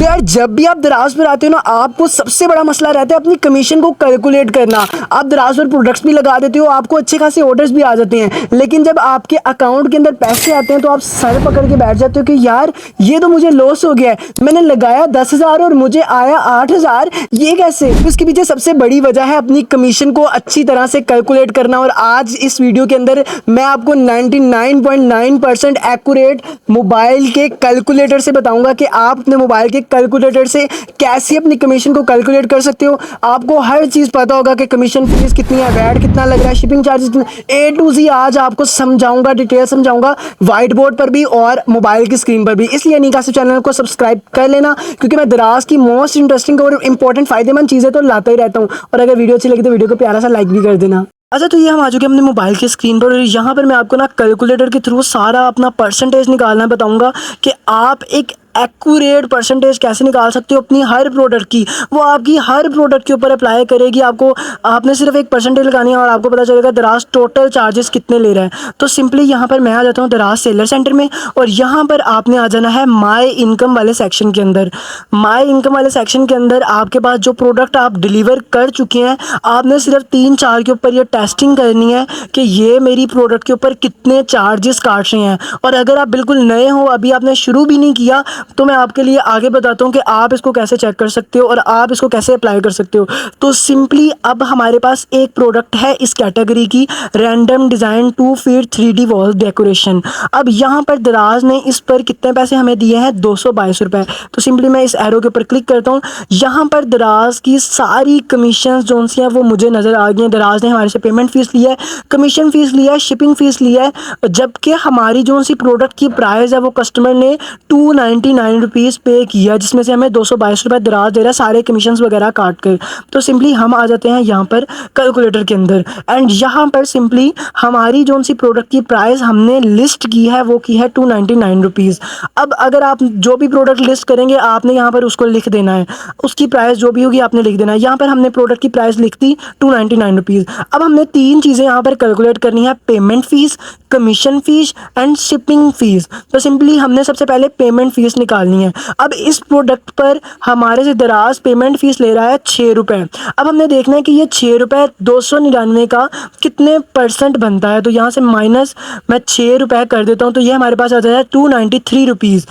तो यार जब भी आप दराज पर आते हो ना, आपको सबसे बड़ा मसला रहता है अपनी कमीशन को कैलकुलेट करना। आप दराज पर प्रोडक्ट्स भी लगा देते हो, आपको अच्छे खासे ऑर्डर्स भी आ जाते हैं, लेकिन जब आपके अकाउंट के अंदर पैसे आते हैं तो आप सर पकड़ के बैठ जाते हो कि यार ये तो मुझे लॉस हो गया है, मैंने लगाया 10,000 और मुझे आया 8,000, ये कैसे? उसके पीछे सबसे बड़ी वजह है अपनी कमीशन को अच्छी तरह से कैलकुलेट करना। और आज इस वीडियो के अंदर मैं आपको 99.9% एक्यूरेट मोबाइल के कैलकुलेटर से बताऊंगा कि आप अपने मोबाइल के कैलकुलेटर से कैसे अपनी कमीशन को कैलकुलेट कर सकते हो। आपको हर चीज़ पता होगा कि कमीशन फीस कितनी है, वैट कितना लग रहा है, शिपिंग चार्जेस ए टू जी आज आपको समझाऊंगा, डिटेल समझाऊंगा, व्हाइट बोर्ड पर भी और मोबाइल की स्क्रीन पर भी। इसलिए निकासी चैनल को सब्सक्राइब कर लेना, क्योंकि मैं दराज की मोस्ट इंटरेस्टिंग और इंपॉर्टेंट फायदेमंद चीज़ें तो लाता ही रहता हूँ। और अगर वीडियो अच्छी लगी तो वीडियो को प्यारा सा लाइक भी कर देना। अच्छा, तो ये हम आ चुके हैं अपने मोबाइल की स्क्रीन पर और यहाँ पर मैं आपको ना कैलकुलेटर के थ्रू सारा अपना परसेंटेज निकालना बताऊंगा कि आप एक एक्यूरेट परसेंटेज कैसे निकाल सकते हो अपनी हर प्रोडक्ट की। वो आपकी हर प्रोडक्ट के ऊपर अप्लाई करेगी। आपको आपने सिर्फ एक परसेंटेज लगानी है और आपको पता चलेगा दराज टोटल चार्जेस कितने ले रहा है। तो सिंपली यहाँ पर मैं आ जाता हूँ दराज सेलर सेंटर में और यहाँ पर आपने आ जाना है माई इनकम वाले सेक्शन के अंदर। माई इनकम वाले सेक्शन के अंदर आपके पास जो प्रोडक्ट आप डिलीवर कर चुके हैं, आपने सिर्फ 3-4 के ऊपर ये टेस्टिंग करनी है कि ये मेरी प्रोडक्ट के ऊपर कितने चार्जेस काट रहे हैं। और अगर आप बिल्कुल नए हो, अभी आपने शुरू भी नहीं किया, तो मैं आपके लिए आगे बताता हूँ कि आप इसको कैसे चेक कर सकते हो और आप इसको कैसे अप्लाई कर सकते हो। तो सिंपली अब हमारे पास एक प्रोडक्ट है इस कैटेगरी की, random design 2 feet 3D wall decoration. अब यहाँ पर दराज ने इस पर कितने पैसे हमें दिए हैं? 222 रुपये। तो सिंपली मैं इस एरो के ऊपर क्लिक करता हूँ। यहाँ पर दराज की सारी कमीशन जो सी हैं वो मुझे नज़र आ गई हैं। दराज ने हमारे से पेमेंट फ़ीस लिया है, कमीशन फ़ीस लिया है, शिपिंग फ़ीस लिया है, जबकि हमारी जो सी प्रोडक्ट की प्राइस है वो कस्टमर ने 299 रुपीज़ पे किया, जिसमें से हमें 222 रुपये दराज दे रहा है सारे कमीशंस वगैरह काट कर। तो सिंपली हम आ जाते हैं यहाँ पर कैलकुलेटर के अंदर एंड यहाँ पर सिंपली हमारी जो सी प्रोडक्ट की प्राइस हमने लिस्ट की है वो की है 299 रुपीज़। अब अगर आप जो भी प्रोडक्ट लिस्ट करेंगे आपने यहाँ पर उसको लिख देना है, उसकी प्राइस जो भी होगी आपने लिख देना है। यहाँ पर हमने प्रोडक्ट की प्राइस लिख दी 299 रुपीज़। अब हमने 3 चीज़ें यहाँ पर कैलकुलेट करनी है, payment fees, commission fees and shipping fees. तो सिंपली हमने सबसे पहले पेमेंट फ़ीस निकालनी है। अब इस प्रोडक्ट पर हमारे से दराज पेमेंट फ़ीस ले रहा है 6 रुपये। अब हमने देखना है कि ये 6 रुपये 299 का कितने % बनता है। तो यहाँ से माइनस मैं 6 रुपये कर देता हूँ, तो ये हमारे पास आ जाता है 293 रुपीज़।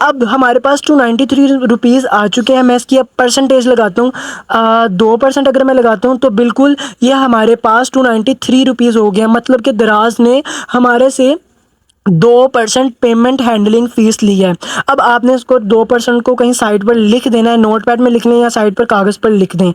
अब हमारे पास 293 रुपीज़ आ चुके हैं। मैं इसकी अब परसेंटेज लगाता हूँ, 2% अगर मैं लगाता हूँ तो बिल्कुल ये हमारे पास 293 रुपीज़ हो गया। मतलब कि दराज ने हमारे से 2% पेमेंट हैंडलिंग फ़ीस ली है। अब आपने इसको 2% को कहीं साइड पर लिख देना है, नोटपैड में लिख लें या साइड पर कागज़ पर लिख दें।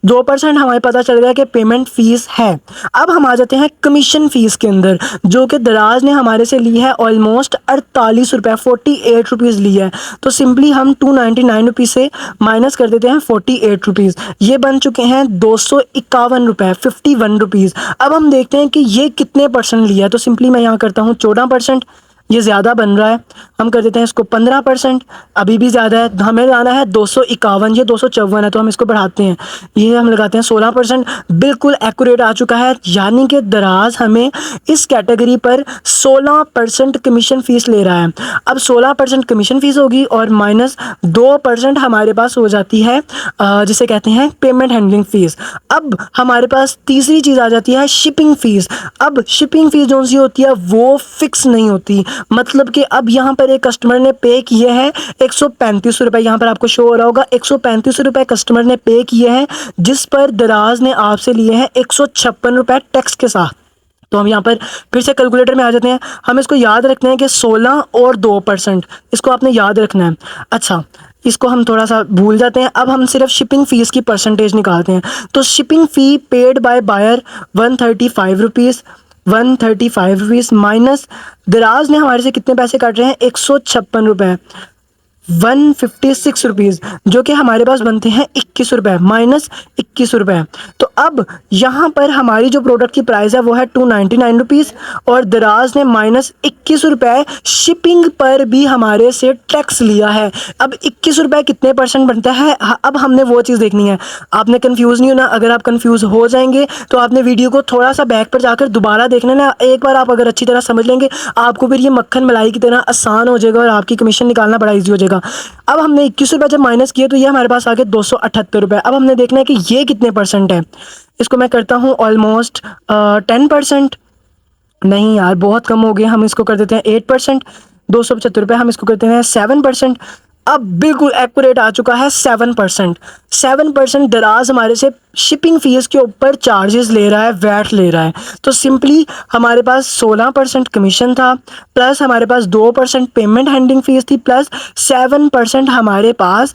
2% हमें पता चल गया कि पेमेंट फ़ीस है। अब हम आ जाते हैं कमीशन फ़ीस के अंदर, जो कि दराज ने हमारे से ली है ऑलमोस्ट 48 रुपये, 48 रुपीज़ ली है। तो सिंपली हम 299 रुपीज़ से माइनस कर देते हैं 48 रुपीज़। ये बन चुके हैं 251 रुपये, 51 रुपीज़। अब हम देखते हैं कि ये कितने % लिया है। तो सिंपली मैं यहाँ करता हूँ 14%, ये ज़्यादा बन रहा है, हम कर देते हैं इसको 15%, अभी भी ज़्यादा है, हमें जाना है 251, ये 254 है तो हम इसको बढ़ाते हैं, ये हम लगाते हैं 16%। बिल्कुल एक्यूरेट आ चुका है, यानी कि दराज हमें इस कैटेगरी पर 16% कमीशन फ़ीस ले रहा है। अब 16% कमीशन फ़ीस होगी और माइनस 2% हमारे पास हो जाती है जिसे कहते हैं पेमेंट हैंडलिंग फ़ीस। अब हमारे पास तीसरी चीज़ आ जाती है शिपिंग फ़ीस। अब शिपिंग फ़ीस जो सी होती है वो फिक्स नहीं होती, मतलब कि अब यहाँ पर एक कस्टमर ने पे किए हैं 135 रुपये, यहाँ पर आपको शो हो रहा होगा 135 रुपये कस्टमर ने पे किए हैं, जिस पर दराज ने आपसे लिए हैं 156 रुपये टैक्स के साथ। तो हम यहाँ पर फिर से कैलकुलेटर में आ जाते हैं। हम इसको याद रखते हैं कि 16 और 2%, इसको आपने याद रखना है। अच्छा, इसको हम थोड़ा सा भूल जाते हैं। अब हम सिर्फ शिपिंग फ़ीस की परसेंटेज निकालते हैं। तो shipping fee paid by buyer 135 rupees, 135 rupees minus Daraz ने हमारे से कितने पैसे काट रहे हैं? 156 रुपये, 156 रुपीज़, जो कि हमारे पास बनते हैं 21 रुपये, माइनस 21 रुपये। तो अब यहाँ पर हमारी जो प्रोडक्ट की प्राइस है वो है 299 रुपीज़ और दराज ने माइनस 21 रुपये शिपिंग पर भी हमारे से टैक्स लिया है। अब 21 रुपये कितने % बनता है? अब हमने वो चीज़ देखनी है। आपने कन्फ्यूज़ नहीं होना। अगर आप कन्फ्यूज़ हो जाएंगे तो आपने वीडियो को थोड़ा सा बैक पर जाकर दोबारा देखना ना। एक बार आप अगर अच्छी तरह समझ लेंगे, आपको फिर ये मक्खन मलाई की तरह आसान हो जाएगा और आपकी कमीशन निकालना बड़ा ईजी हो जाएगा। था। अब हमने 21 रुपये जब माइनस किए तो ये हमारे पास आ गए 278 रुपये। अब हमने देखना है कि ये कितने परसेंट है। इसको मैं करता हूँ ऑलमोस्ट 10%। नहीं यार, बहुत कम हो गया, हम इसको कर देते हैं 8%। 275 रुपये हम इसको करते हैं 7%। अब बिल्कुल एक्यूरेट आ चुका है 7%। 7% दराज हमारे से शिपिंग फीस के ऊपर चार्जेस ले रहा है, वैट ले रहा है। तो सिंपली हमारे पास 16% कमीशन था, प्लस हमारे पास 2% पेमेंट हैंडलिंग फ़ीस थी, प्लस 7% हमारे पास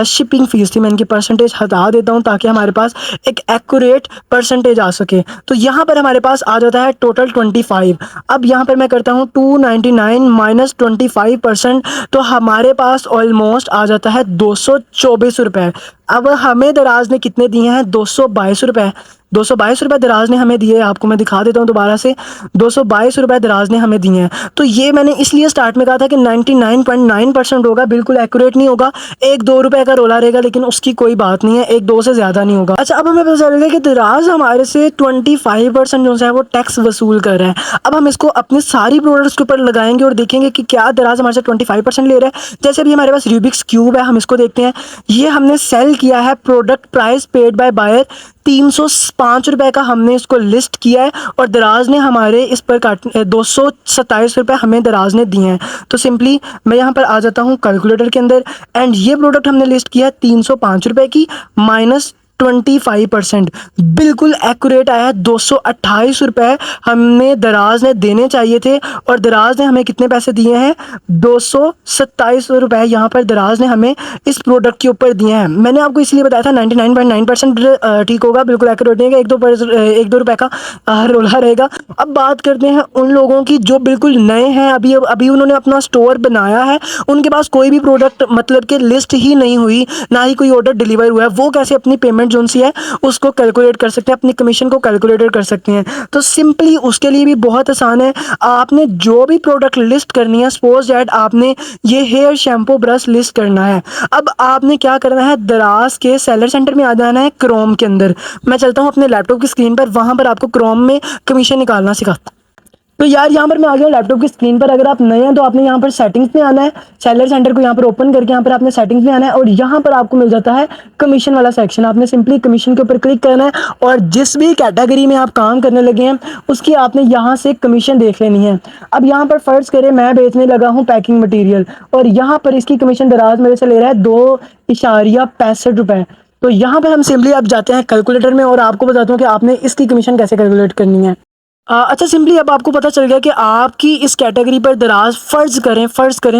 शिपिंग फ़ीस थी। मैं इनकी परसेंटेज हटा देता हूँ ताकि हमारे पास एक एक्यूरेट परसेंटेज आ सके। तो यहाँ पर हमारे पास आ जाता है टोटल 25। अब यहाँ पर मैं करता हूँ 299 माइनस 25%, तो हमारे पास ऑलमोस्ट आ जाता है 224 रुपये। अब हमें दराज ने कितने दिए हैं? 222 रुपये। 222 रुपये दराज ने हमें दिए। आपको मैं दिखा देता हूँ दोबारा से, 222 रुपये दराज ने हमें दिए हैं। तो ये मैंने इसलिए स्टार्ट में कहा था कि 99.9% होगा, बिल्कुल एक्यूरेट नहीं होगा। 1-2 रुपये का रोला रहेगा, लेकिन उसकी कोई बात नहीं है, 1-2 से ज़्यादा नहीं होगा। अच्छा, अब हमें पता चल गया कि दराज हमारे से 25% जो है वो टैक्स वसूल कर रहा है। अब हम इसको अपनी सारी प्रोडक्ट्स के ऊपर लगाएंगे और देखेंगे कि क्या दराज हमारे से 25% ले रहा है। जैसे अभी हमारे पास रूबिक्स क्यूब है, हम इसको देखते हैं। ये हमने सेल किया है, product price paid by buyer 305 रुपये का हमने इसको लिस्ट किया है, और दराज ने हमारे इस पर 227 रुपये हमें दराज ने दिए हैं। तो सिंपली मैं यहाँ पर आ जाता हूँ कैलकुलेटर के अंदर, एंड ये प्रोडक्ट हमने लिस्ट किया है 305 रुपये की, माइनस 25%। बिल्कुल एक्यूरेट आया है। 228 रुपये हमें दराज ने देने चाहिए थे, और दराज ने हमें कितने पैसे दिए हैं? 227 रुपये यहाँ पर दराज ने हमें इस प्रोडक्ट के ऊपर दिए हैं। मैंने आपको इसलिए बताया था 99.9% ठीक होगा, बिल्कुल एक्यूरेट नहीं है, 1-2 रुपये का रोला रहेगा। अब बात करते हैं उन लोगों की जो बिल्कुल नए हैं, अभी उन्होंने अपना स्टोर बनाया है, उनके पास कोई भी प्रोडक्ट मतलब कि लिस्ट ही नहीं हुई, ना ही कोई ऑर्डर डिलीवर हुआ है। वो कैसे अपनी पेमेंट जो सी है उसको कैलकुलेट कर सकते हैं, अपनी कमीशन को कैलकुलेट कर सकते हैं? तो सिंपली उसके लिए भी बहुत आसान है। आपने जो भी प्रोडक्ट लिस्ट करनी है, सपोज दैट आपने ये हेयर शैम्पू ब्रश लिस्ट करना है, अब आपने क्या करना है? दराज के सेलर सेंटर में आ जाना है, क्रोम के अंदर। मैं चलता हूँ अपने लैपटॉप की स्क्रीन पर, वहाँ पर आपको क्रोम में कमीशन निकालना सिखाता। तो यार यहाँ पर मैं आ गया हूँ लैपटॉप की स्क्रीन पर। अगर आप नए हैं तो आपने यहाँ पर सेटिंग्स में आना है, सेलर सेंटर को यहाँ पर ओपन करके यहाँ पर आपने सेटिंग्स में आना है, और यहाँ पर आपको मिल जाता है कमीशन वाला सेक्शन। आपने सिंपली कमीशन के ऊपर क्लिक करना है, और जिस भी कैटेगरी में आप काम करने लगे हैं उसकी आपने यहाँ से कमीशन देख लेनी है। अब यहाँ पर फर्ज करें मैं बेचने लगा हूँ पैकिंग मटीरियल, और यहाँ पर इसकी कमीशन दराज मेरे से ले रहा है 2.65 रुपये। तो यहाँ पर हम सिंपली अब जाते हैं कैलकुलेटर में, और आपको बताता हूँ कि आपने इसकी कमीशन कैसे कैलकुलेट करनी है। अच्छा, सिंपली अब आपको पता चल गया कि आपकी इस कैटेगरी पर दराज फ़र्ज़ करें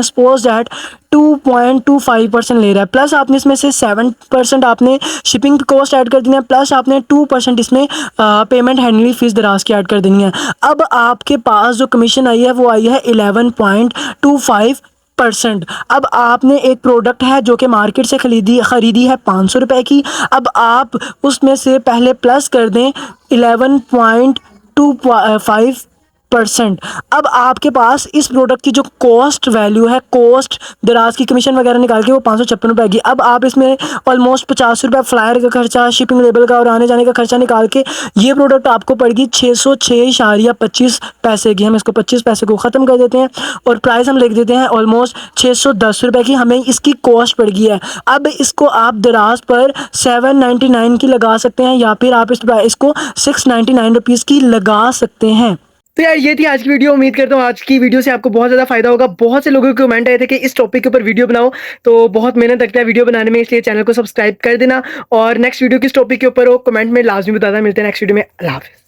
सपोज दैट 2.25% ले रहा है, प्लस आपने इसमें से 7% आपने शिपिंग कॉस्ट ऐड कर देना है, प्लस आपने 2% इसमें पेमेंट हैंडलिंग फ़ीस दराज की ऐड कर देनी है। अब आपके पास जो कमीशन आई है वो आई है 11.25%। अब आपने एक प्रोडक्ट है जो कि मार्केट से ख़रीदी है 500 रुपये की। अब आप उसमें से पहले प्लस कर दें 11.25%। अब आपके पास इस प्रोडक्ट की जो कॉस्ट वैल्यू है, कॉस्ट दराज की कमीशन वगैरह निकाल के वो 556 रुपये की। अब आप इसमें ऑलमोस्ट 50 रुपये फ्लायर का खर्चा, शिपिंग लेबल का और आने जाने का खर्चा निकाल के ये प्रोडक्ट आपको पड़ेगी 606.25 पैसे की। हम इसको 25 पैसे को ख़त्म कर देते हैं, और प्राइस हम लिख देते हैं ऑलमोस्ट 610 रुपये की हमें इसकी कॉस्ट पड़ गई है। अब इसको आप दराज पर 799 की लगा सकते हैं, या फिर आप इसको 699 रुपीज़ की लगा सकते हैं। तो यार ये थी आज की वीडियो। उम्मीद करता हूँ आज की वीडियो से आपको बहुत ज़्यादा फायदा होगा। बहुत से लोगों के कमेंट आए थे कि इस टॉपिक के ऊपर वीडियो बनाओ, तो बहुत मेहनत लगता है वीडियो बनाने में, इसलिए चैनल को सब्सक्राइब कर देना, और नेक्स्ट वीडियो किस टॉपिक के ऊपर हो कमेंट में लाजमी बताना। मिलते हैं नेक्स्ट वीडियो में। अल्लाह हाफ़िज़।